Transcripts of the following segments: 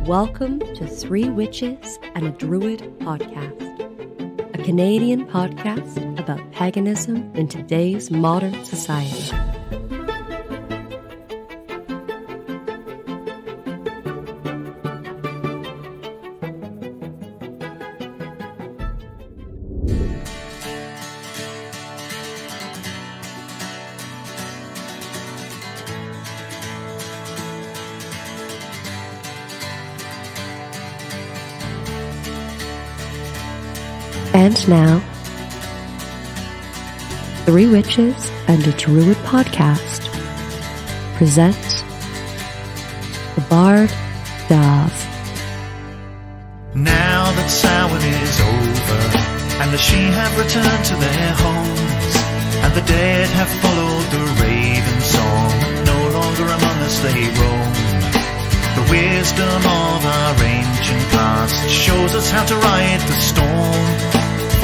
Welcome to Three Witches and a Druid podcast, a Canadian podcast about paganism in today's modern society. And now, Three Witches and a Druid podcast presents The Bard Dove. Now that Samhain is over, and the She have returned to their homes, and the dead have followed the raven song, no longer among us they roam. The wisdom of our ancient past shows us how to ride the storm.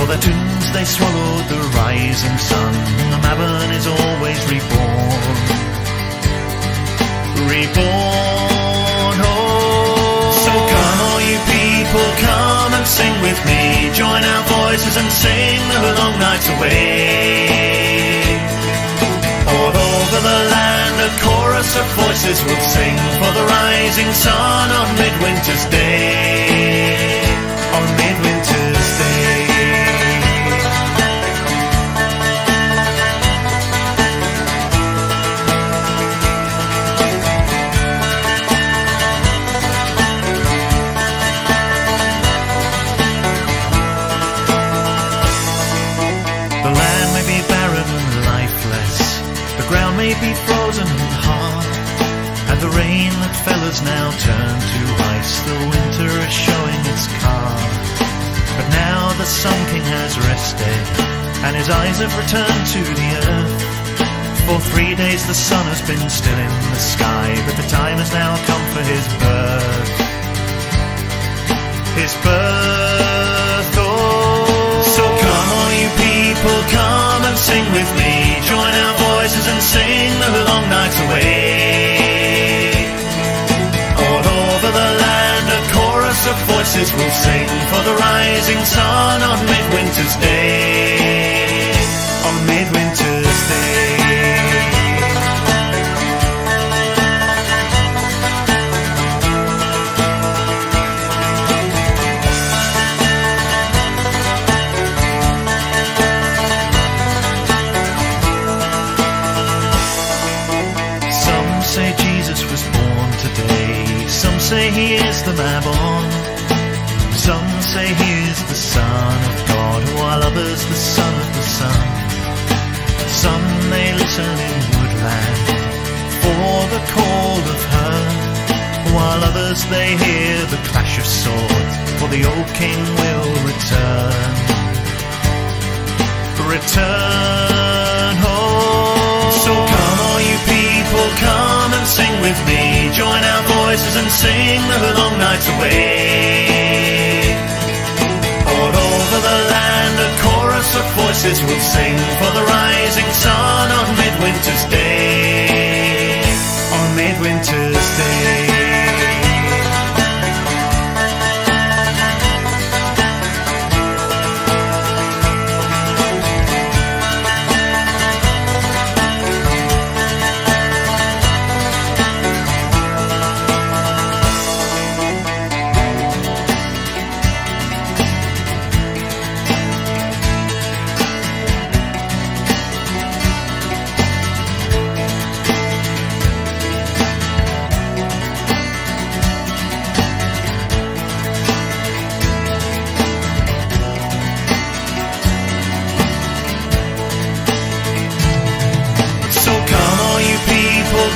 For their tombs they swallowed the rising sun. The Mabon is always reborn. Reborn, oh. So come all you people, come and sing with me. Join our voices and sing the long nights away. All over the land a chorus of voices will sing for the rising sun on midwinter's day. On midwinter's day. May be frozen and hard, and the rain that fell has now turned to ice. The winter is showing its card, but now the Sun King has rested, and his eyes have returned to the earth. For 3 days the sun has been still in the sky, but the time has now come for his birth. His birth, oh. So come all you people, come and sing with me. Join our voices and sing the long nights away. All over the land a chorus of voices will sing for the rising sun on midwinter's day. On midwinter's day. Say he is the Mabon. Some say he is the Son of God, while others the Son of the Sun. Some may listen in woodland for the call of her, while others they hear the clash of swords, for the old king will return. Return home. So come all you people, come and sing with me. Join our voices and sing the long nights away. All over the land a chorus of voices will sing for the rising sun on midwinter's day. On midwinter's day.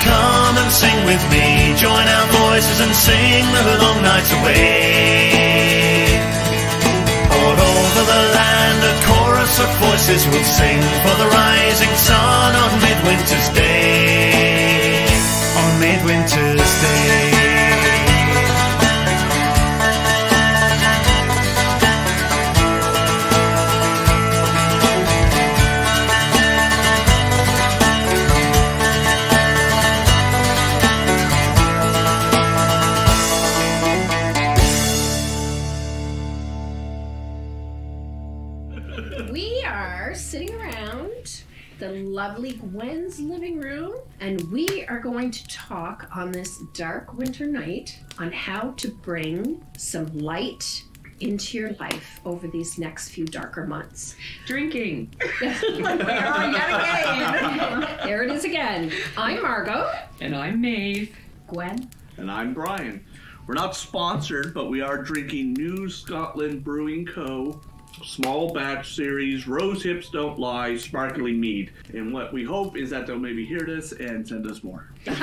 Come and sing with me. Join our voices and sing the long nights away. All over the land a chorus of voices will sing for the rising sun on midwinter's day. On midwinter's day. We are sitting around the lovely Gwen's living room, and we are going to talk on this dark winter night on how to bring some light into your life over these next few darker months. Drinking. We are yet again. There it is again. I'm Margot. And I'm Maeve. Gwen. And I'm Brian. We're not sponsored, but we are drinking New Scotland Brewing Co. Small batch series, Rose Hips Don't Lie, sparkling mead. And what we hope is that they'll maybe hear this and send us more. Well,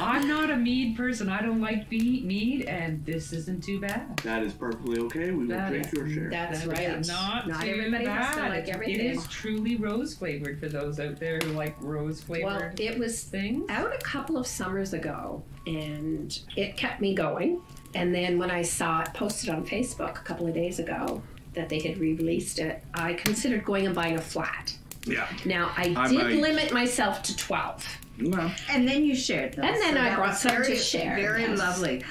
I'm not a mead person. I don't like mead, and this isn't too bad. That is perfectly okay. We will drink your share. That's right. Not too everybody bad. has to like everything. It is truly rose flavored for those out there who like rose flavored. Well, it was things out a couple of summers ago, and it kept me going. And then when I saw it posted on Facebook a couple of days ago that they had re-released it, I considered going and buying a flat. Yeah. Now, I did limit myself to 12. Well, And then you shared them. And then So I that brought was some to very, share, Very yes. lovely.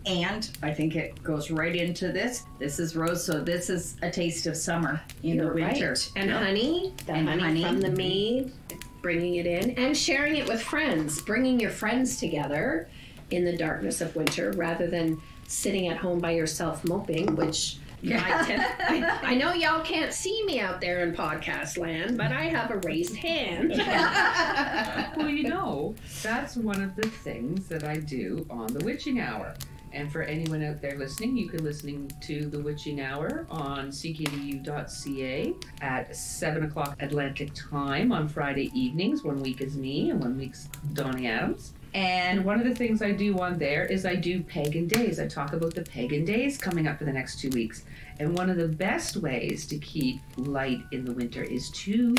And I think it goes right into this. This is rose, so this is a taste of summer in You're the winter. right. And honey, the And honey honey. from the mead, bringing it in, and sharing it with friends, bringing your friends together in the darkness of winter rather than sitting at home by yourself moping, which I know y'all can't see me out there in podcast land, but I have a raised hand. Well, you know, that's one of the things that I do on the Witching Hour. And for anyone out there listening, you can listen to the Witching Hour on ckdu.ca at 7 o'clock Atlantic time on Friday evenings. 1 week is me and 1 week's Donnie Adams. And one of the things I do on there is I do Pagan Days. I talk about the Pagan Days coming up for the next 2 weeks. And one of the best ways to keep light in the winter is to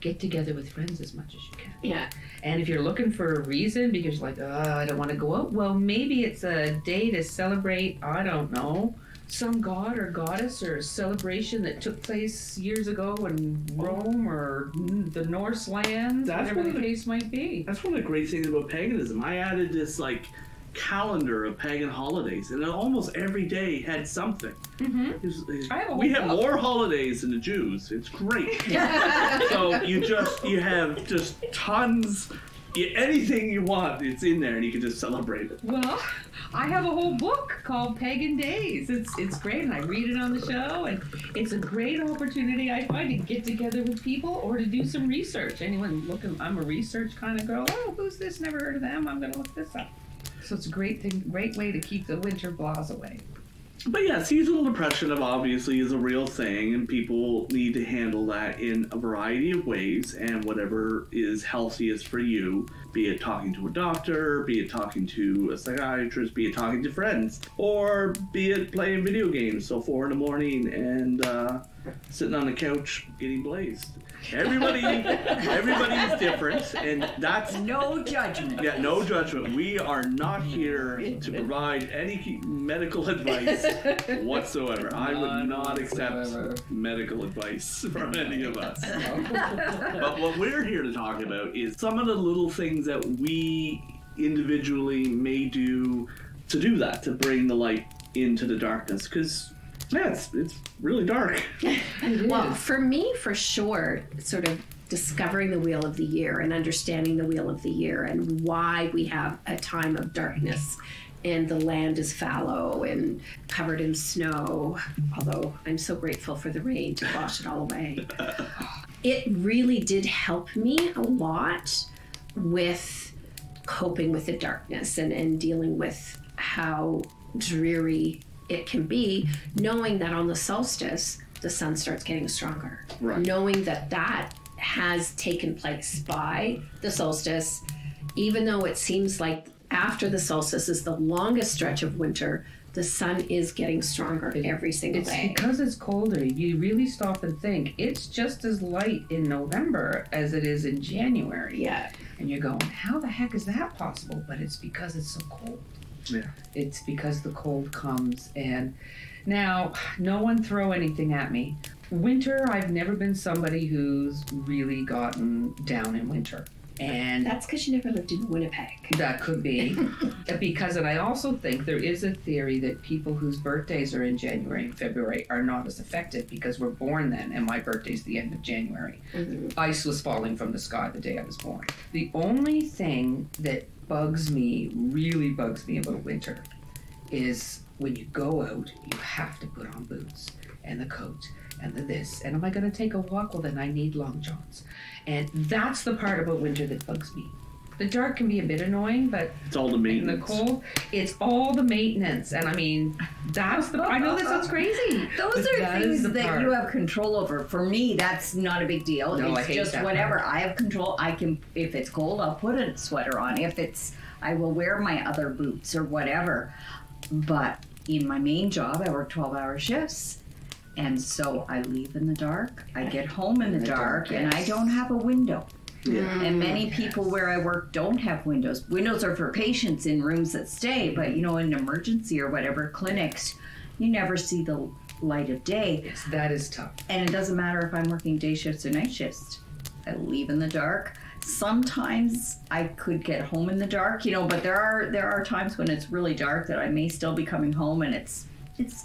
get together with friends as much as you can. Yeah. And if you're looking for a reason because you're like, oh, I don't want to go out, well, maybe it's a day to celebrate, I don't know, some god or goddess or celebration that took place years ago in Rome or the Norse lands, That's whatever one the of the- case might be. that's one of the great things about paganism. I added this, calendar of pagan holidays, and almost every day had something. Mm-hmm. I have a We whole have book. more holidays than the Jews. It's great. So you have just tons, anything you want, it's in there, and you can just celebrate it. Well, I have a whole book called Pagan Days. It's great, and I read it on the show, and it's a great opportunity, I find, to get together with people or to do some research. Anyone looking, I'm a research kind of girl. Oh, who's this? Never heard of them. I'm going to look this up. So it's a great way to keep the winter blahs away. But yeah, seasonal depression obviously is a real thing, and people need to handle that in a variety of ways, and whatever is healthiest for you, be it talking to a doctor, be it talking to a psychiatrist, be it talking to friends, or be it playing video games till 4 a.m. and sitting on the couch getting blazed. Everybody's different, and that's No judgment. yeah, no judgment. We are not here to provide any medical advice whatsoever. I would not accept medical advice from any of us. But what we're here to talk about is some of the little things that we individually may do to bring the light into the darkness. Because, yeah, it's really dark. Well, for me, for sure, sort of discovering the wheel of the year and understanding the wheel of the year and why we have a time of darkness and the land is fallow and covered in snow, although I'm so grateful for the rain to wash it all away. It really did help me a lot with coping with the darkness and dealing with how dreary it can be, knowing that on the solstice, the sun starts getting stronger. Right. Knowing that that has taken place by the solstice, even though it seems like after the solstice is the longest stretch of winter, the sun is getting stronger every single It's day. because it's colder. You really stop and think. It's just as light in November as it is in January. Yeah. And you're going, how the heck is that possible? But it's because it's so cold. Yeah. It's because the cold comes. And now, no one throw anything at me. Winter, I've never been somebody who's really gotten down in winter. And That's because you never lived in Winnipeg. that could be. Because, and I also think there is a theory that people whose birthdays are in January and February are not as affected because we're born then, and my birthday's the end of January. Ice was falling from the sky the day I was born. The only thing that really bugs me about winter is when you go out, you have to put on boots and the coat and the this. And am I going to take a walk? Well, then I need long johns. And that's the part about winter that bugs me. The dark can be a bit annoying, but It's all the in maintenance. the cold, it's all the maintenance. And I mean, that's the, I know that sounds crazy. Those but are that is things the that part. you have control over. For me, that's not a big deal. No, I It's hate just that whatever. part. I have control. I can, if it's cold, I'll put a sweater on. If it's, I will wear my other boots or whatever. But in my main job, I work 12-hour shifts. And so I leave in the dark. I get home in the dark, and I don't have a window. Yeah. And many people where I work don't have windows. Windows are for patients in rooms that stay, but in an emergency or whatever, clinics, you never see the light of day. Yes, that is tough. And it doesn't matter if I'm working day shifts or night shifts. I leave in the dark. Sometimes I could get home in the dark, but there are times when it's really dark that I may still be coming home and it's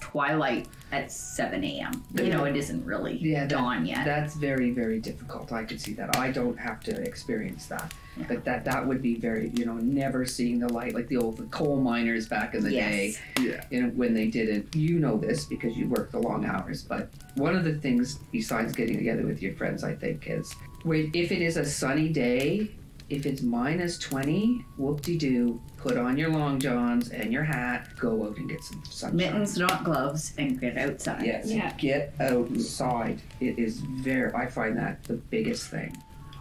twilight at 7 a.m. It isn't really dawn yet. That's very, very difficult. I could see that. I don't have to experience that. Yeah. But that would be very, never seeing the light, like the old coal miners back in the day. Yeah. When they did it. You know this because you work the long hours. But one of the things besides getting together with your friends, I think, is if it is a sunny day, if it's minus 20, whoop-de-doo, put on your long johns and your hat, go out and get some sunshine. Mittens, not gloves, and get outside. Yes, Yeah. get outside. It is I find that the biggest thing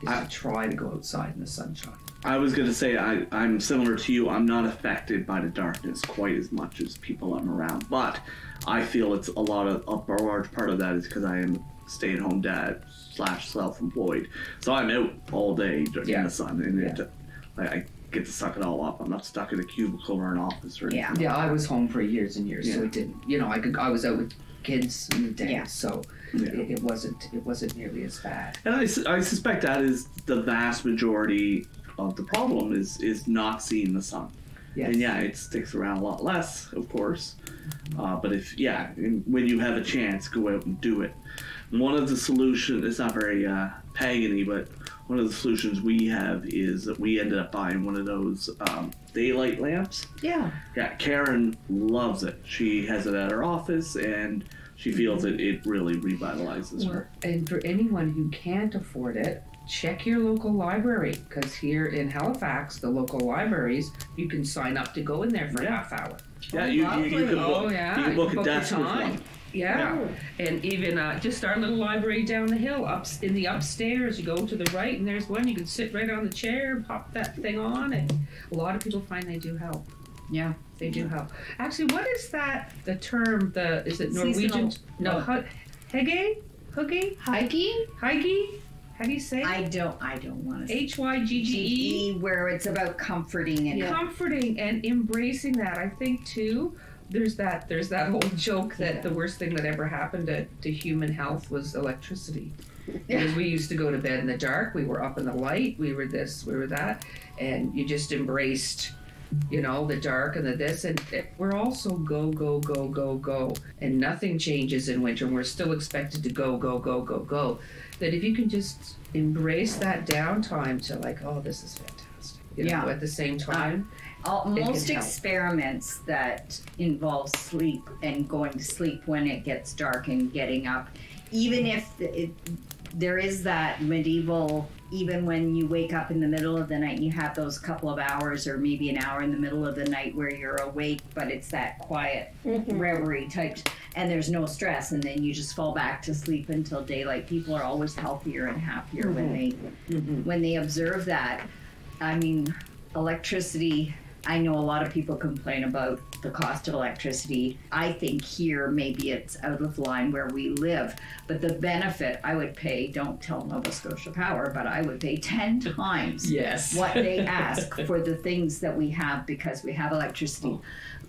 is to try to go outside in the sunshine. I was going to say, I'm similar to you. I'm not affected by the darkness quite as much as people I'm around. But I feel it's a large part of that is because I am a stay-at-home dad / self-employed. So I'm out all day in the sun. And I get to suck it all up. I'm not stuck in a cubicle or an office or anything. Yeah, I was home for years and years, so it didn't. I was out with kids in the day, so it wasn't nearly as bad. And I suspect that is the vast majority of the problem is not seeing the sun. Yes. And it sticks around a lot less, of course. But when you have a chance, go out and do it. One of the solutions, it's not very pagan-y, but one of the solutions we have is that we ended up buying one of those daylight lamps. Yeah. Yeah, Karen loves it. She has it at her office, and she feels it really revitalizes her. And for anyone who can't afford it, check your local library, because here in Halifax, the local libraries, you can sign up to go in there for a half hour. Yeah, you can book, you you can book a your desk with time. one. Yeah, and even just our little library down the hill, in the upstairs, you go to the right, and there's one. You can sit right on the chair and pop that thing on, and a lot of people find they do help. Yeah. They do help. Actually, what is that? The term? Is it Norwegian? Seasonal. No, hygge, hygge. How do you say it? I don't want to say Hygge. where it's about comforting and Comforting and embracing that. I think too. There's that old joke that the worst thing that ever happened to human health was electricity. Because we used to go to bed in the dark, we were up in the light, we were this, we were that, and you just embraced, the dark and the this, and we're also go, go, go, go, go, and nothing changes in winter, and we're still expected to go, go, go, go, go. That if you can just embrace that downtime to this is fantastic, at the same time. Most experiments that involve sleep and going to sleep when it gets dark and getting up, even if there is that medieval, even when you wake up in the middle of the night and you have those couple of hours or maybe an hour in the middle of the night where you're awake, but it's that quiet reverie type, and there's no stress, and then you just fall back to sleep until daylight. People are always healthier and happier when they observe that. I mean, electricity, I know a lot of people complain about the cost of electricity. I think here maybe it's out of line where we live, but the benefit I would pay, don't tell Nova Scotia Power, but I would pay 10 times what they ask for the things that we have because we have electricity.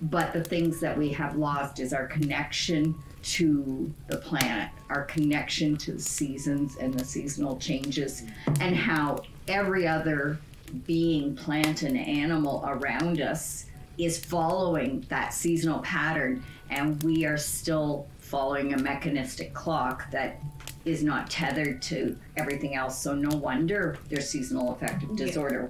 But the things that we have lost is our connection to the planet, our connection to the seasons and the seasonal changes, and how every other being, plant, and animal around us is following that seasonal pattern, and we are still following a mechanistic clock that is not tethered to everything else. So no wonder there's seasonal affective disorder.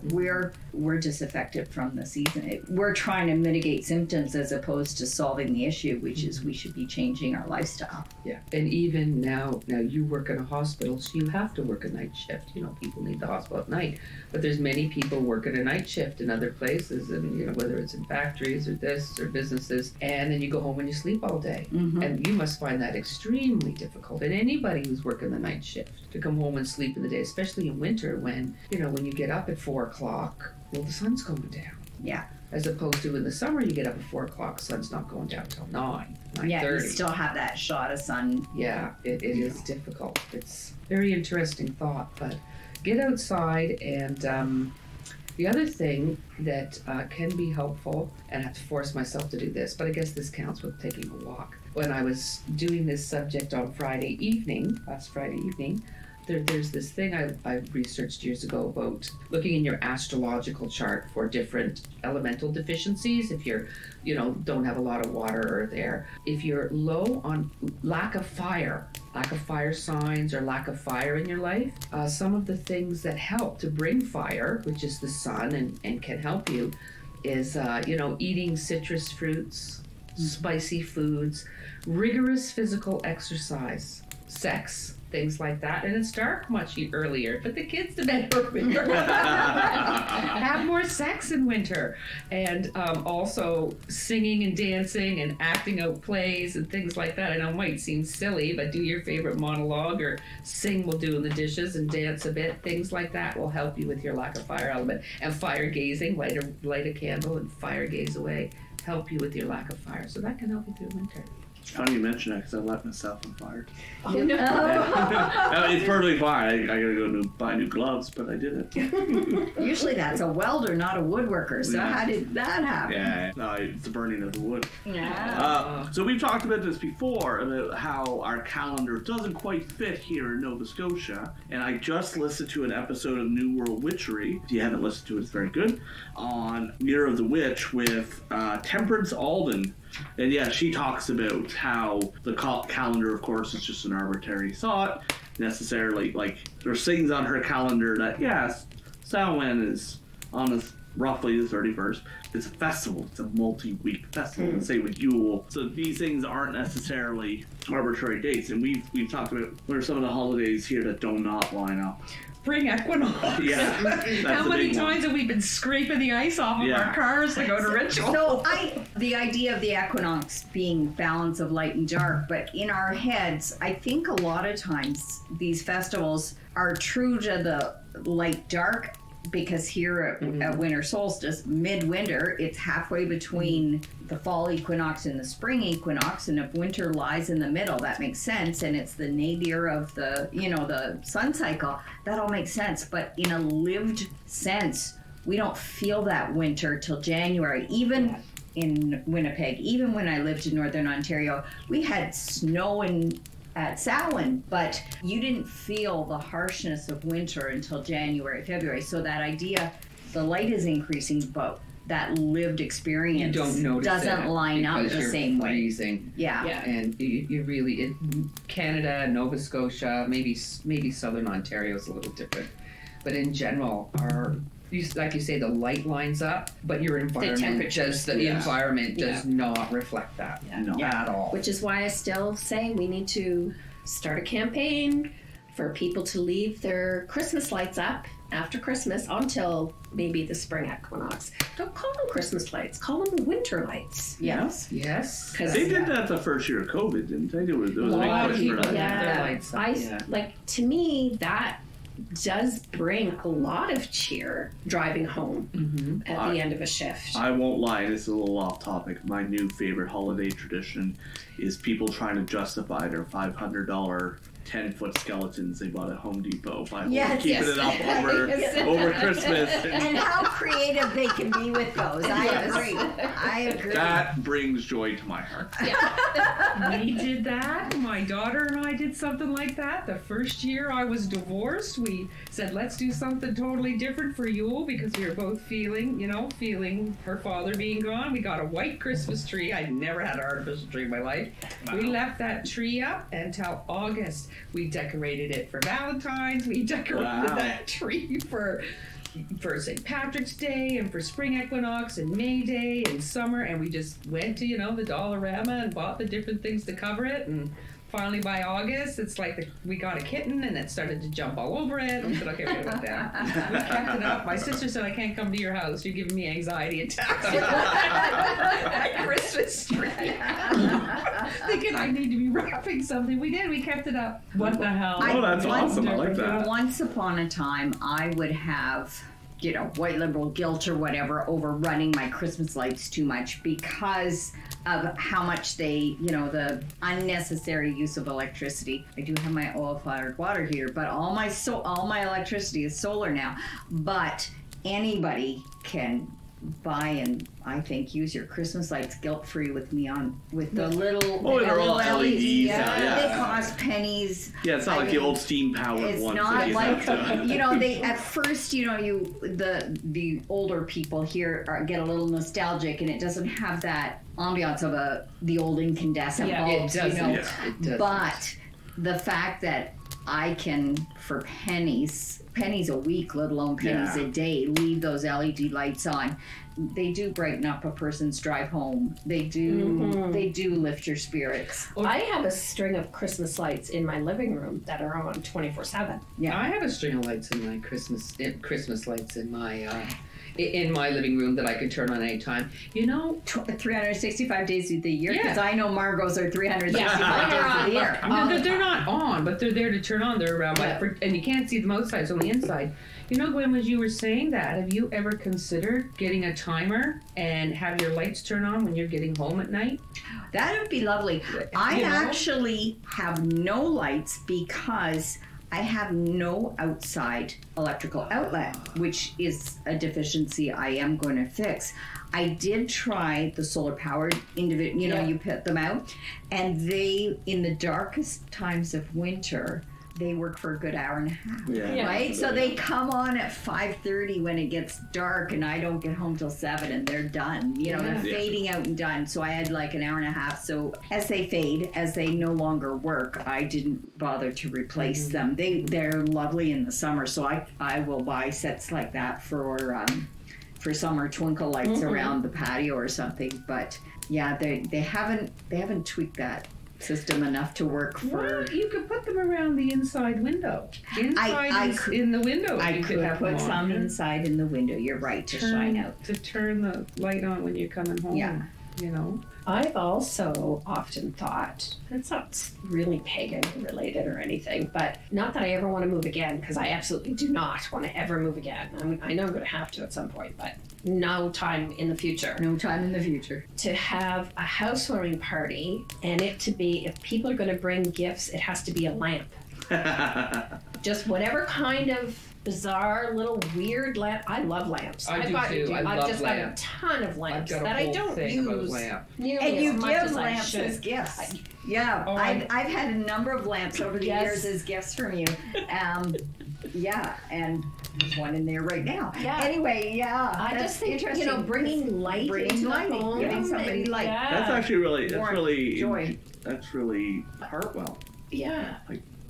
We're disaffected from the season. We're trying to mitigate symptoms as opposed to solving the issue, which is we should be changing our lifestyle. Yeah, and even now you work in a hospital, so you have to work a night shift. You know, people need the hospital at night, but there's many people working a night shift in other places, and you know, whether it's in factories or this or businesses, and then you go home and you sleep all day, and you must find that extremely difficult. And anybody who's working the night shift to come home and sleep in the day, especially in winter when, you know, when you get up at 4 o'clock, well, the sun's going down. Yeah. As opposed to in the summer, you get up at 4 o'clock, sun's not going down till 9:30. Yeah, you still have that shot of sun. Yeah, it is difficult. It's a very interesting thought, but get outside. And the other thing that can be helpful, and I have to force myself to do this, but I guess this counts with taking a walk. When I was doing this subject on last Friday evening, there's this thing I researched years ago about looking in your astrological chart for different elemental deficiencies. If you're, you know, don't have a lot of water or earth, air. If you're low on lack of fire signs or lack of fire in your life, some of the things that help to bring fire, which is the sun and can help you, is, you know, eating citrus fruits, spicy foods, rigorous physical exercise, sex, things like that. And it's dark much earlier, but the kids to bed earlier. Have more sex in winter. And also singing and dancing and acting out plays and things like that. I know it might seem silly, but do your favorite monologue or sing while doing the dishes and dance a bit. Things like that will help you with your lack of fire element. And fire gazing, light a candle and fire gaze away, help you with your lack of fire. So that can help you through winter. It's funny you mention that because I let myself on fire. Oh, no. I mean, it's perfectly fine. I gotta go buy new gloves, but I did it. Usually that's a welder, not a woodworker. So how did that happen? Yeah, no, it's the burning of the wood. Yeah. So we've talked about this before, about how our calendar doesn't quite fit here in Nova Scotia. And I just listened to an episode of New World Witchery. If you haven't listened to it, it's very good. On Year of the Witch with Temperance Alden. And yeah, she talks about how the calendar, of course, is just an arbitrary thought. Necessarily, like, there's things on her calendar that, yes, Samhain is on roughly the 31st. It's a festival. It's a multi-week festival. And same with Yule. So these things aren't necessarily arbitrary dates. And we've talked about what are some of the holidays here that do not line up. Spring equinox. Yeah. How many times have we been scraping the ice off of our cars to go to ritual? So the idea of the equinox being balance of light and dark, but in our heads, I think a lot of times these festivals are true to the light dark, because here at winter solstice, midwinter, it's halfway between the fall equinox and the spring equinox, and if winter lies in the middle, that makes sense, and it's the nadir of the, you know, the sun cycle, that all makes sense. But in a lived sense, we don't feel that winter till January. Even in Winnipeg, even when I lived in Northern Ontario, we had snow at Samhain, but you didn't feel the harshness of winter until January, February. So that idea, the light is increasing, but that lived experience doesn't line up the same way. Freezing. Yeah. And you really, in Canada, Nova Scotia, maybe Southern Ontario is a little different, but in general, like you say, the light lines up, but your environment environment does not reflect that at all. Which is why I still say we need to start a campaign for people to leave their Christmas lights up after Christmas until maybe the spring equinox. Don't call them Christmas lights, call them winter lights. Yes. They did that the first year of COVID, didn't they? There was a big push for that. Yeah. Lights up. Like, to me, that does bring a lot of cheer driving home at the end of a shift. I won't lie, this is a little off topic. My new favorite holiday tradition is people trying to justify their $500 10-foot skeletons they bought at Home Depot by Yes, keeping it up over Christmas. And how creative they can be with those. I agree. That brings joy to my heart. We did that. My daughter and I did something like that. The first year I was divorced, we said, let's do something totally different for Yule because we were both feeling her father being gone. We got a white Christmas tree. I'd never had an artificial tree in my life. Wow. We left that tree up until August. We decorated it for Valentine's. We decorated that tree for St. Patrick's Day and for Spring Equinox and May Day and summer, and we just went to, the Dollarama and bought the different things to cover it, and finally by August, it's like we got a kitten and it started to jump all over it. We said, okay, we're going to down. We kept it up. My sister said, I can't come to your house. You're giving me anxiety attacks. My Christmas tree. Thinking I need to be wrapping something. We did. We kept it up. What the hell? Oh, that's awesome. I like that. Once upon a time, I would have white liberal guilt or whatever over running my Christmas lights too much because of how much they, the unnecessary use of electricity. I do have my oil-fired water heater, but all my electricity is solar now. But anybody can buy and I think use your Christmas lights guilt-free with the little they're all LEDs. Yeah. They cost pennies. Yeah, it's not like the old steam-powered ones. It's not like they at first the older people here get a little nostalgic and it doesn't have that ambiance of the old incandescent bulbs. It doesn't. It doesn't. But the fact that I can for pennies a week, let alone pennies a day, leave those LED lights on. They do brighten up a person's drive home. They do. They do lift your spirits. I have a string of Christmas lights in my living room that are on 24/7. Yeah, I have a string of lights in my Christmas lights in my living room that I can turn on anytime. 365 days of the year. Yeah. Because I know Margot's are 365 days of the year. No, they're not on, but they're there to turn on. They're around, and you can't see them outside. It's on the inside. Gwen, as you were saying that, have you ever considered getting a timer and have your lights turn on when you're getting home at night? That would be lovely. I actually have no lights because I have no outside electrical outlet, which is a deficiency I am going to fix. I did try the solar powered individual, you put them out, and they, in the darkest times of winter, they work for a good hour and a half, right? So they come on at 5:30 when it gets dark, and I don't get home till 7, and they're done. They're fading out and done. So I had like an hour and a half. So as they fade, as they no longer work, I didn't bother to replace them. They're lovely in the summer, so I will buy sets like that for summer twinkle lights around the patio or something. But yeah, they haven't tweaked that system enough to work for. Well, you could put them around the inside window. In the window. I could put some inside in the window. You're right, to shine out. To turn the light on when you're coming home. Yeah. I've also often thought, it's not really pagan related or anything, but not that I ever want to move again, because I absolutely do not want to ever move again. I know I'm going to have to at some point, but no time in the future. No time in the future. To have a housewarming party, and it to be, if people are going to bring gifts, it has to be a lamp. Just whatever kind of bizarre little weird lamp. I love lamps. I do too. I've just got a ton of lamps that I don't use. And you give lamps as gifts. I've had a number of lamps over the years as gifts from you. And there's one in there right now. Yeah. Anyway, I just think bringing light into the home, giving somebody light. That's actually really joy. That's really heartwell. Yeah.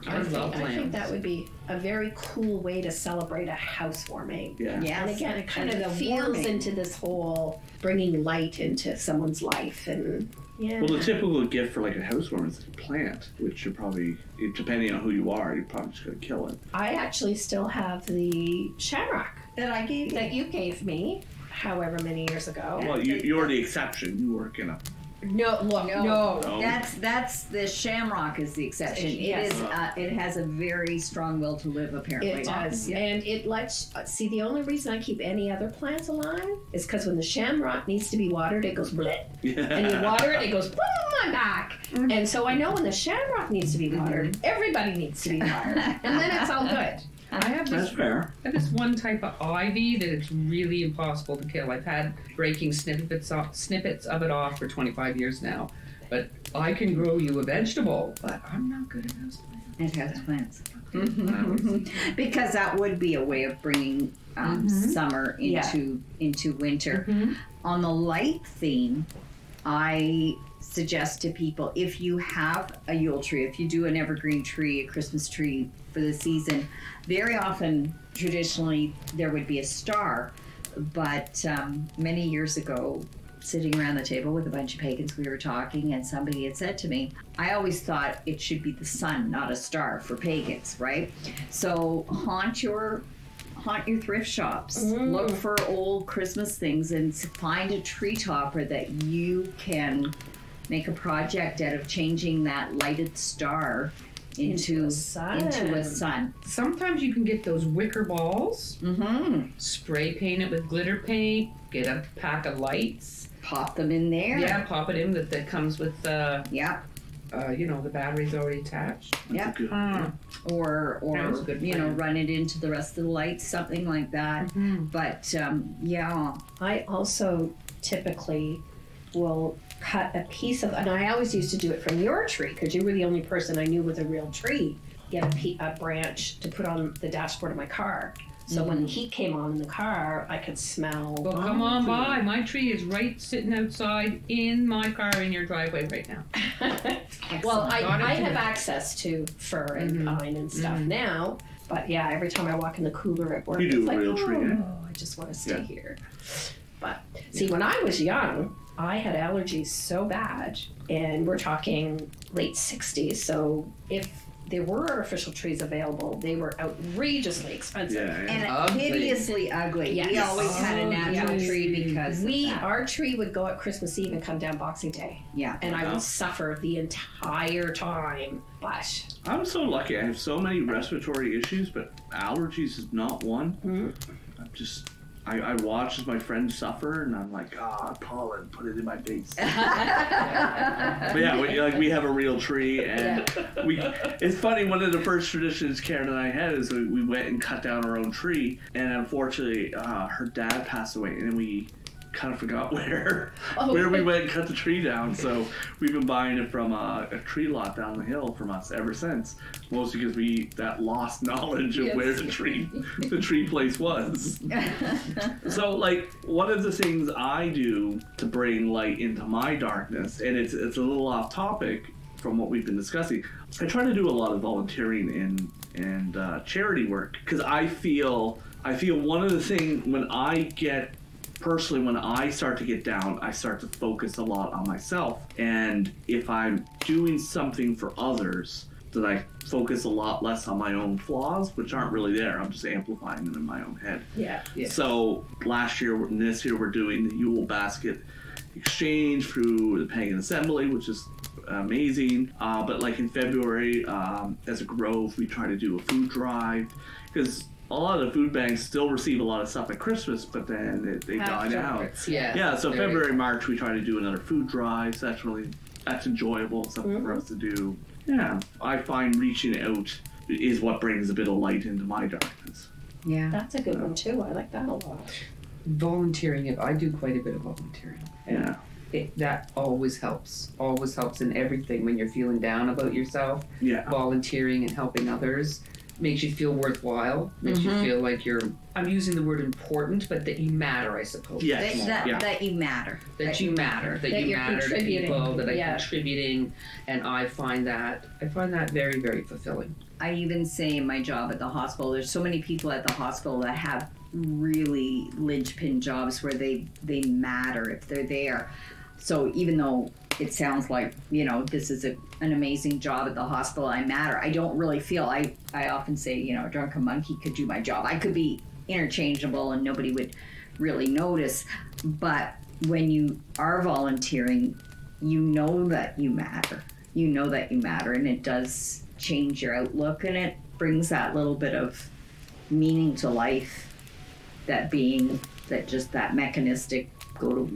I think that would be a very cool way to celebrate a housewarming. Yeah. Yes. And again, it kind of feels into this whole bringing light into someone's life. And well, the typical gift for like a housewarming is a plant, which you're probably, depending on who you are, you're probably just going to kill it. I actually still have the shamrock that you gave me however many years ago. Well, you're the exception. You work in a... No. That's the shamrock is the exception. Yes. It has a very strong will to live, apparently. It does, and it lets. See, the only reason I keep any other plants alive is because when the shamrock needs to be watered, it goes bleh, and you water it, it goes boom, I'm back. And so I know when the shamrock needs to be watered, everybody needs to be watered. And then it's all good. I have That's fair. one type of ivy that it's really impossible to kill. I've had breaking snippets of it off for 25 years now. But I can grow you a vegetable, but I'm not good at those plants. It has plants. Because that would be a way of bringing summer into winter. On the light theme, I suggest to people, if you have a Yule tree, if you do an evergreen tree, a Christmas tree for the season, very often, traditionally, there would be a star. But many years ago, sitting around the table with a bunch of pagans, we were talking, and somebody had said to me, I always thought it should be the sun, not a star, for pagans, right? So haunt your thrift shops. Look for old Christmas things and find a tree topper that you can make a project out of changing that lighted star into a sun. Sometimes you can get those wicker balls, spray paint it with glitter paint, get a pack of lights. Pop them in there. Yeah, pop it in. That comes with the battery's already attached. Yeah. Or run it into the rest of the lights, something like that. But I also typically will cut a piece of, and I always used to do it from your tree because you were the only person I knew with a real tree. Get a branch to put on the dashboard of my car. So when the heat came on in the car, I could smell. Well, come on by. My tree is right sitting outside in my car in your driveway right now. Well, I have access to fir and pine and stuff now. But yeah, every time I walk in the cooler at work, You do it's a like, real tree, I just want to stay here. But see, when I was young, I had allergies so bad, and we're talking late 60s. So if there were artificial trees available, they were outrageously expensive. And hideously ugly. Yes. We always had a natural tree because our tree would go out Christmas Eve and come down Boxing Day. Yeah. And I would suffer the entire time. But I'm so lucky. I have so many respiratory issues, but allergies is not one. I watch as my friends suffer, and I'm like, pollen, put it in my face. But yeah, we have a real tree, and it's funny, one of the first traditions Karen and I had is we went and cut down our own tree, and unfortunately, her dad passed away, and we kind of forgot where we went and cut the tree down. So we've been buying it from a tree lot down the hill from us ever since. Mostly because that lost knowledge of where the tree place was. So like one of the things I do to bring light into my darkness, and it's a little off topic from what we've been discussing, I try to do a lot of volunteering and charity work, because I feel one of the things when I start to get down, I start to focus a lot on myself. And if I'm doing something for others, then I focus a lot less on my own flaws, which aren't really there. I'm just amplifying them in my own head. Yeah. So last year and this year, we're doing the Yule basket exchange through the Pagan Assembly, which is amazing. But like in February, as a Grove, we try to do a food drive, because a lot of the food banks still receive a lot of stuff at Christmas, but then they die out. Yeah. So February, March, we try to do another food drive. So that's enjoyable, something for us to do. Yeah, I find reaching out is what brings a bit of light into my darkness. Yeah. That's a good one too. I like that a lot. Volunteering, I do quite a bit of volunteering. Yeah. That always helps in everything. When you're feeling down about yourself, volunteering and helping others makes you feel worthwhile, makes you feel like I'm using the word important, but that you matter, I suppose. Yes. That you matter. That you matter to people, that I'm contributing, and I find that very, very fulfilling. I even say in my job at the hospital, there's so many people at the hospital that have really linchpin jobs where they matter if they're there. So even though it sounds like, this is an amazing job at the hospital, I matter, I don't really feel, I often say, a drunken monkey could do my job. I could be interchangeable and nobody would really notice. But when you are volunteering, you know that you matter. And it does change your outlook, and it brings that little bit of meaning to life, that being that just that mechanistic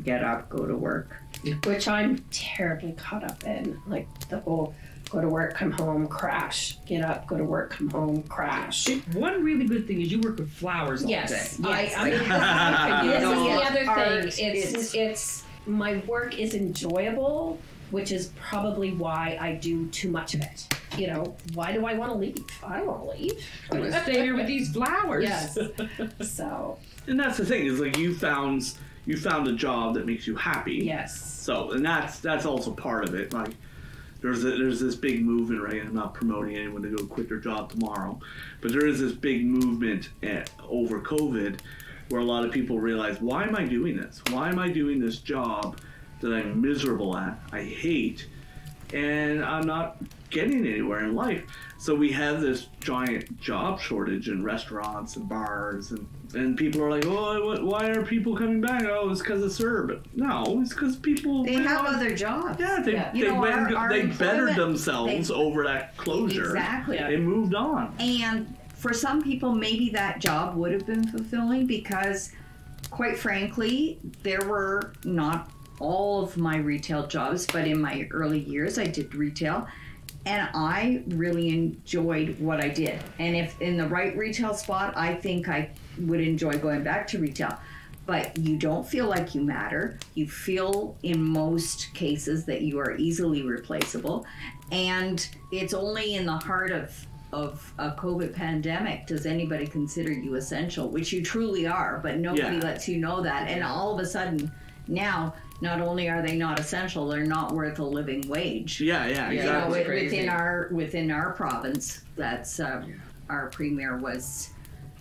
get up, go to work. Which I'm terribly caught up in. Like the whole go to work, come home, crash. Get up, go to work, come home, crash. One really good thing is you work with flowers all day. Yes. Yes. I mean, this is the other thing. It's my work is enjoyable, which is probably why I do too much of it. You know, why do I want to leave? I don't want to leave. I'm going to stay here with these flowers. Yes. So. And that's the thing is like you found a job that makes you happy. Yes. So and that's also part of it. Like there's this big movement, right? I'm not promoting anyone to go quit their job tomorrow, but there is this big movement over COVID where a lot of people realize, why am I doing this? Why am I doing this job that I'm miserable at, I hate, and I'm not getting anywhere in life? So we have this giant job shortage in restaurants and bars, and people are like, oh, why are people coming back? Oh, it's because of CERB. But no, it's because people... They have other jobs. Yeah, they bettered themselves over that closure. Exactly. They moved on. And for some people, maybe that job would have been fulfilling because, quite frankly, there were not all of my retail jobs, but in my early years, I did retail. And I really enjoyed what I did. And if in the right retail spot, I think I would enjoy going back to retail. But you don't feel like you matter. You feel in most cases that you are easily replaceable. And it's only in the heart of a COVID pandemic does anybody consider you essential, which you truly are, but nobody lets you know that. And all of a sudden now, not only are they not essential, they're not worth a living wage. Yeah, exactly. You know, within our province, that's our premier was,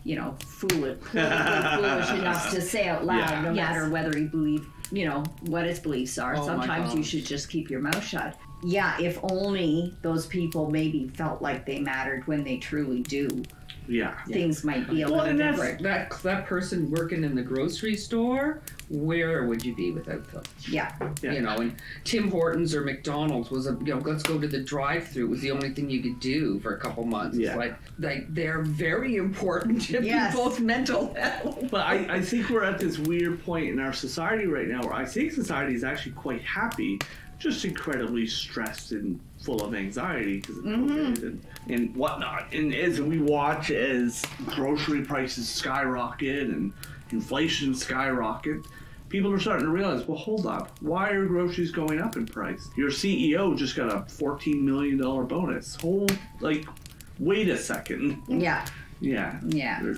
you know, foolish enough to say out loud, no matter whether he believed, you know, what his beliefs are. Sometimes you should just keep your mouth shut. Yeah, if only those people maybe felt like they mattered when they truly do. Yeah. Things might be a little different. That person working in the grocery store, where would you be without them? Yeah. You know, and Tim Hortons or McDonald's was let's go to the drive-through was the only thing you could do for a couple months. Yeah. It's like they're very important to people's mental health. But I think we're at this weird point in our society right now where I think society is actually quite happy, just incredibly stressed and full of anxiety because of COVID and whatnot. And as we watch as grocery prices skyrocket and inflation skyrocket, people are starting to realize, well, hold up, why are groceries going up in price? Your CEO just got a $14 million bonus. Wait a second. Yeah. Yeah.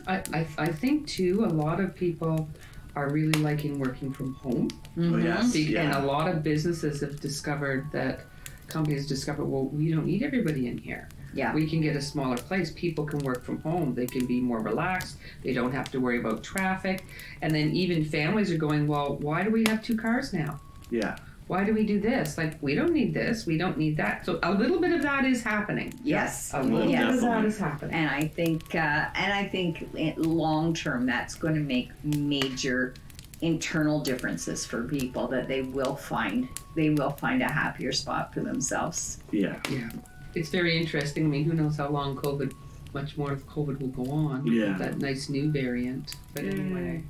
I think too, a lot of people are really liking working from home. Oh, yes. And a lot of businesses have discovered that companies discovered, well, we don't need everybody in here. Yeah. We can get a smaller place. People can work from home. They can be more relaxed. They don't have to worry about traffic. And then even families are going, well, why do we have 2 cars now? Yeah. Why do we do this? Like, we don't need this. We don't need that. So a little bit of that is happening. Yes. A little bit of that is happening. And I think long term, that's going to make major internal differences for people, that they will find a happier spot for themselves. Yeah. It's very interesting. I mean, who knows how long much more of COVID will go on. Yeah. That nice new variant. But anyway.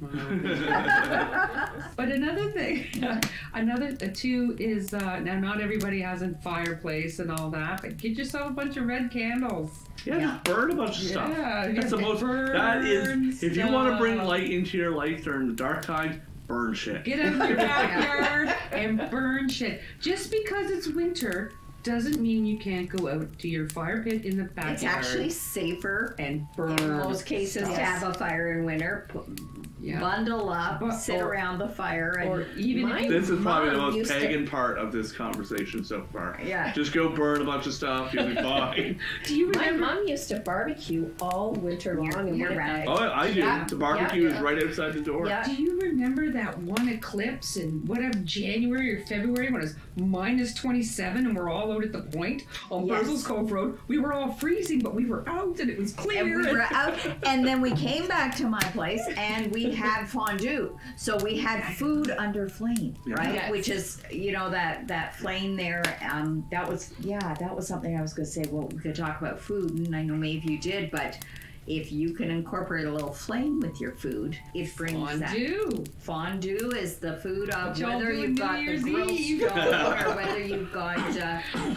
But another thing, too, is now not everybody has a fireplace and all that, but get yourself a bunch of red candles. Yeah, just burn a bunch of stuff. Yeah, that's the most. That is, if you want to bring light into your life during the dark times, burn shit. Get out of your backyard and burn shit. Just because it's winter doesn't mean you can't go out to your fire pit in the backyard. It's actually safer and burn in most cases to have a fire in winter. Bundle up, sit around the fire, and or even this is probably the most pagan part of this conversation so far. Yeah, just go burn a bunch of stuff, you'll be fine. Do you remember? My mom used to barbecue all winter long in Winnipeg. Oh, I do. Yeah. The barbecue is right outside the door. Yeah. Do you remember that one eclipse in whatever January or February when it was -27 and we're all out at the point on Burzell's Cove Road? We were all freezing, but we were out and it was clear. And we were out, and then we came back to my place and we had fondue. So we had food under flame, right? Yes. Which is, you know, that flame there. That was something I was going to say. Well, we could talk about food, and I know maybe you did, but if you can incorporate a little flame with your food, it brings Fondue. Fondue is the food of What y'all whether do you've New got the Year's grilled Eve? stone or whether you've got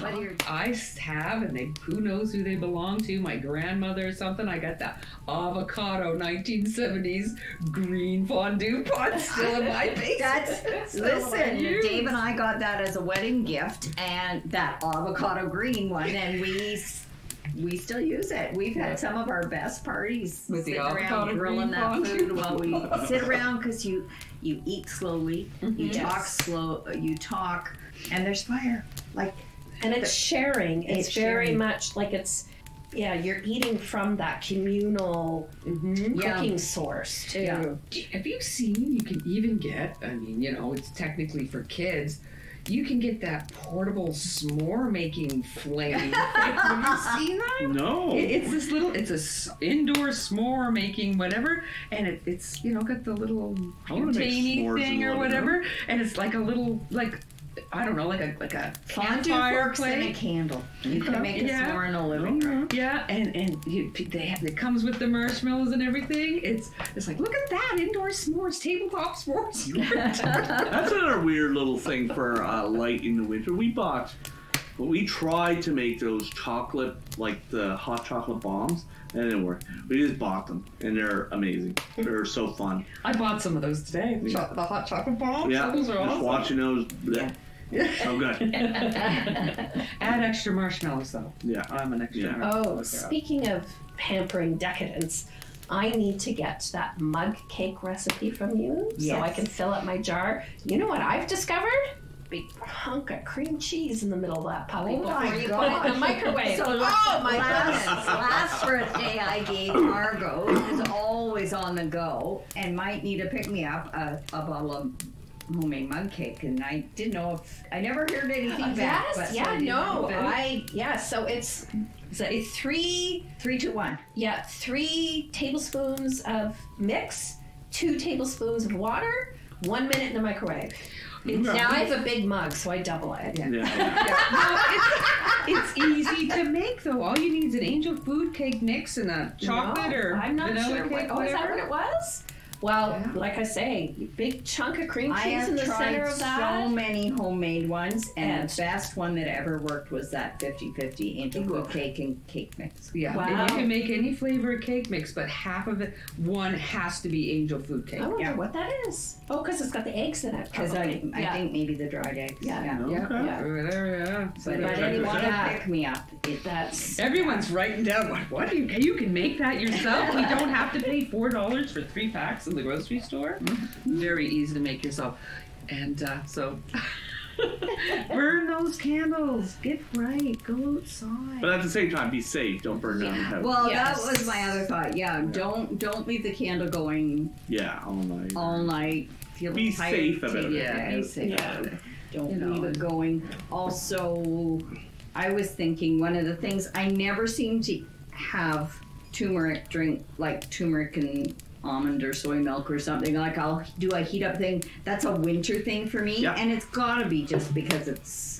whether you're. I have, and they who knows who they belong to. My grandmother or something. I got that avocado 1970s green fondue pot still in my basement. Listen, Dave and I got that as a wedding gift, and that avocado green one, and we still use it. We've had some of our best parties With the sitting around avocado grilling green that fondue. food while we sit around, because you eat slowly, you talk slow, and there's fire. Like, And it's sharing. It's very sharing. much like you're eating from that communal cooking source too. Yeah. Have you seen? You can even get. I mean, it's technically for kids. You can get that portable s'more making flame. Have you seen that? No. It's this little. It's indoor s'more making whatever, and it's got the little I wanna make containy s'mores thing in or the living whatever, and it's like a little I don't know, like a fondue campfire forks and a plate. candle. You can make a Yeah. s'more in the living room. Yeah, and it comes with the marshmallows and everything. It's like, look at that, indoor s'mores, tabletop s'mores. That's another weird little thing for light in the winter. We tried to make those chocolate, like the hot chocolate bombs, and it didn't work. We just bought them, and they're amazing. They're so fun. I bought some of those today. The hot chocolate bombs. Yeah, Those are just awesome. watching those. bleh. So good. Add extra marshmallows though. Yeah. I'm an extra. Yeah. marshmallow Oh, speaking of pampering decadence, I need to get that mug cake recipe from you so I Yes. can fill up my jar. You know what I've discovered? Big hunk of cream cheese in the middle of that puppy Oh before my you put it in the gosh. microwave. So oh my goodness. last birthday I gave Margot, who's always on the go and might need to pick me up a bottle of homemade mug cake, and I didn't know if I never heard anything back. Yes, but so yeah, I didn't know no, if so it's a 3 3, 2, 1. 3 tablespoons of mix, 2 tablespoons of water, 1 minute in the microwave. Now I have a big mug, so I double it. Yeah. Yeah. It's easy to make though. All you need is an angel food cake mix and a chocolate No, or I'm not vanilla sure. cake, Is that whatever. what it was? Well, Yeah. like I say, big chunk of cream I cheese have in the tried center of that. so many homemade ones, and And- the best one that ever worked was that 50-50 angel food cake and cake mix. Yeah, Wow. and you can make any flavor of cake mix, but half of it, one has to be angel food cake. I wonder Yeah. what that is. Oh, because it's got the eggs in it. Because I yeah. think maybe the dried eggs. Yeah. Yeah, Okay. Yeah. whatever, yeah. So But that's if you right. want to Yeah. pick me up, That's Everyone's writing down what you can make that yourself. We don't have to pay $4 for 3 packs in the grocery store. Very easy to make yourself, and so burn those candles. Get right. Go outside. But at the same time, be safe. Don't burn down the house. well, Yes. that was my other thought. Yeah, don't leave the candle going Yeah, all night. all night. Feel Be tired, safe about take it. Yeah, be day. safe Yeah. about it. Don't You know, leave it going. Also, I was thinking one of the things I never seem to have turmeric drink, like turmeric and almond or soy milk or something. Like I'll do a heat up thing. That's a winter thing for me, Yeah. and it's gotta be just because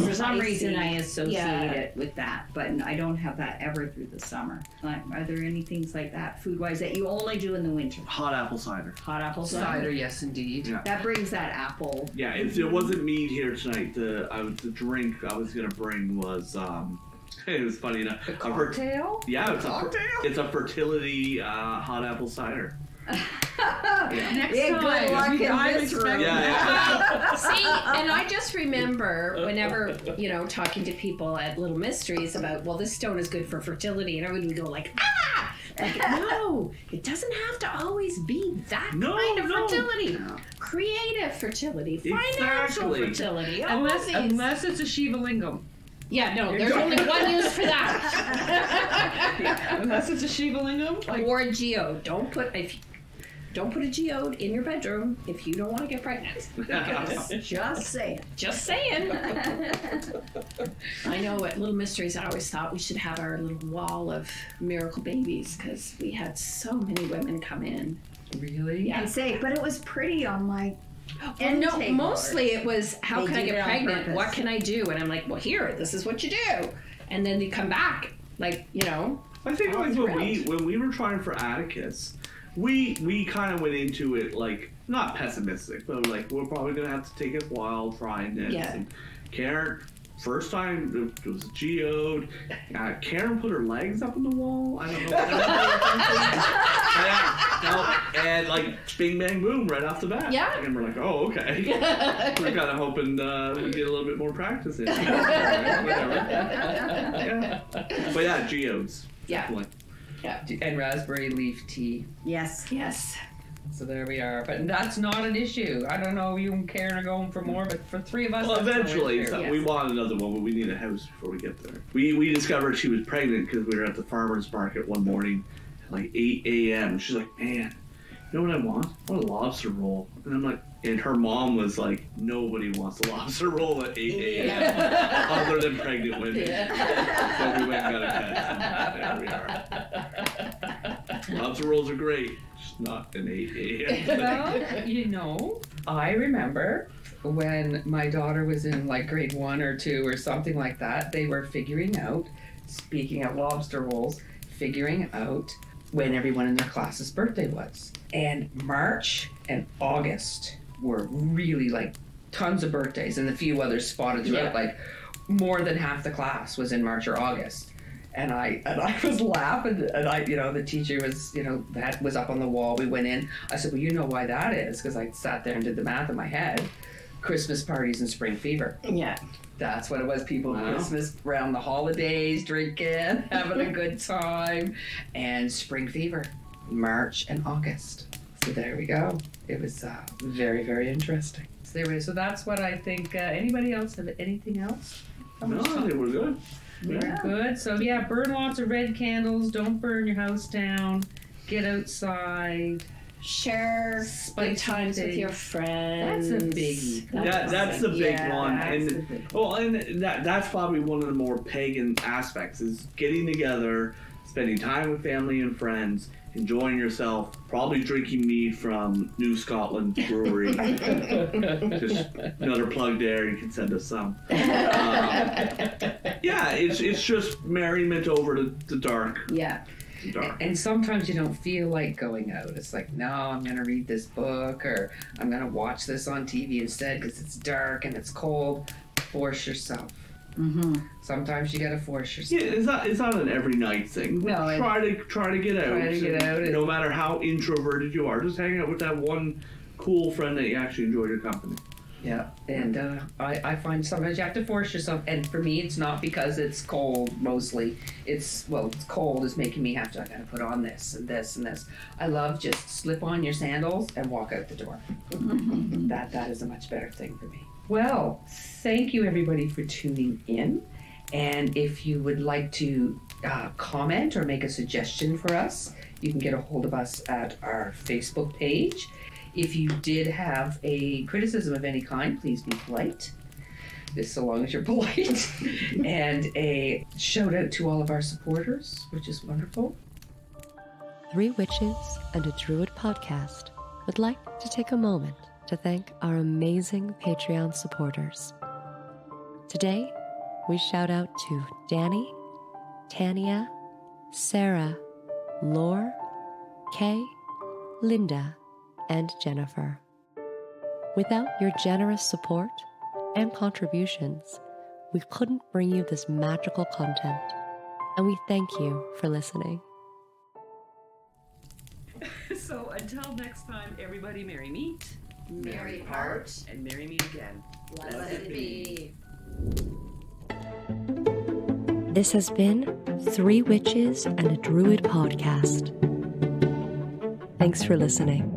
for some reason I associate Yeah. it with that, but I don't have that ever through the summer. Like, are there any things like that food wise that you only do in the winter? Hot apple cider. Hot apple Cider, yes, indeed. Yeah. That brings that apple. Yeah, if it wasn't mead here tonight, the drink I was gonna bring was it was funny enough. The cocktail. Yeah, Cocktail? it's a fertility hot apple cider. Next Yeah, time. good luck in I'm this room. expecting- Yeah, See, and I just remember whenever, talking to people at Little Mysteries about, well, this stone is good for fertility, and everybody would go like, ah! Like, no, it doesn't have to always be that No, kind of no. fertility. Creative fertility, financial Exactly. fertility, all Unless, these. unless it's a Shiva lingam. Yeah, no, there's only one use for that. Unless it's a Shiva lingam. Or a geode. Don't put a geode in your bedroom if you don't want to get pregnant. Because Just saying. just saying. I know at Little Mysteries, I always thought we should have our little wall of miracle babies because we had so many women come in. Really? Yeah. And say, but it was pretty on my And no, intake mostly it was, how They can I did get it on pregnant? purpose. What can I do? And I'm like, well, here, this is what you do. And then they come back, like, I think Oh, like thrilled. when we were trying for Atticus, we kind of went into it like not pessimistic, but like we're probably gonna have to take it a while trying this. Yeah. And Karen, first time it was a geode. Karen put her legs up on the wall. I don't know. And like bing bang boom right off the bat. Yeah. And we're like, oh okay. We're kind of hoping we get a little bit more practice in. Whatever. Yeah. But yeah, geodes. Yeah. Definitely. And raspberry leaf tea. Yes. Yes. So there we are. But that's not an issue. I don't know, you and Karen are going for more, but for three of us, Well, that's no eventually, issue. we want another one, but we need a house before we get there. We discovered she was pregnant because we were at the farmer's market one morning at like 8 a.m. She's like, man, you know what I want? I want a lobster roll. And I'm like, and her mom was like, nobody wants a lobster roll at 8 a.m. other than pregnant women. So we went and got a test. And there we are. Lobster rolls are great, just not an 8 a.m. Well, you know, I remember when my daughter was in like grade 1 or 2 or something like that, they were figuring out, speaking of lobster rolls, figuring out when everyone in their class's birthday was. And March and August were really like tons of birthdays, and a few others spotted throughout. Like more than half the class was in March or August. And I was laughing, and the teacher was, that was up on the wall. We went in. I said, well, you know why that is, because I sat there and did the math in my head. Christmas parties and spring fever. Yeah. That's what it was. People Wow. Christmas around the holidays, drinking, having a good time, and spring fever, March and August. So there we go. It was very, very interesting. So there we go. So that's what I think. Anybody else have anything else? No, I think we're good. Very good. So yeah, burn lots of red candles. Don't burn your house down. Get outside. Share Spicy good times with things. your friends. That's a biggie. That's the big one, that's the and big that's probably one of the more pagan aspects is getting together, spending time with family and friends, enjoying yourself, probably drinking mead from New Scotland Brewery. Just another plug there. You can send us some. Yeah, it's just merriment over the dark. Yeah. The dark. And sometimes you don't feel like going out. It's like, no, I'm going to read this book, or I'm going to watch this on TV instead because it's dark and it's cold. Force yourself. Mm-hmm. Sometimes you got to force yourself. Yeah, it's not an every night thing. No, try to get out. Try to get out. No matter how introverted you are, just hang out with that one cool friend that you actually enjoy your company. Yeah, and I find sometimes you have to force yourself, and for me it's not because it's cold mostly. It's cold is making me have to, I gotta put on this and this and this. I love just slip on your sandals and walk out the door. That is a much better thing for me. Well, thank you everybody for tuning in, and if you would like to comment or make a suggestion for us, you can get a hold of us at our Facebook page. If you did have a criticism of any kind, please be polite, just so long as you're polite. And a shout out to all of our supporters, which is wonderful. Three Witches and a Druid podcast would like to take a moment to thank our amazing Patreon supporters. Today, we shout out to Danny, Tania, Sarah, Lore, Kay, Linda, and Jennifer. Without your generous support and contributions, we couldn't bring you this magical content, and we thank you for listening. So until next time, everybody merry meet, Merry part. and merry meet again. Blessed be. This has been Three Witches and a Druid podcast. Thanks for listening.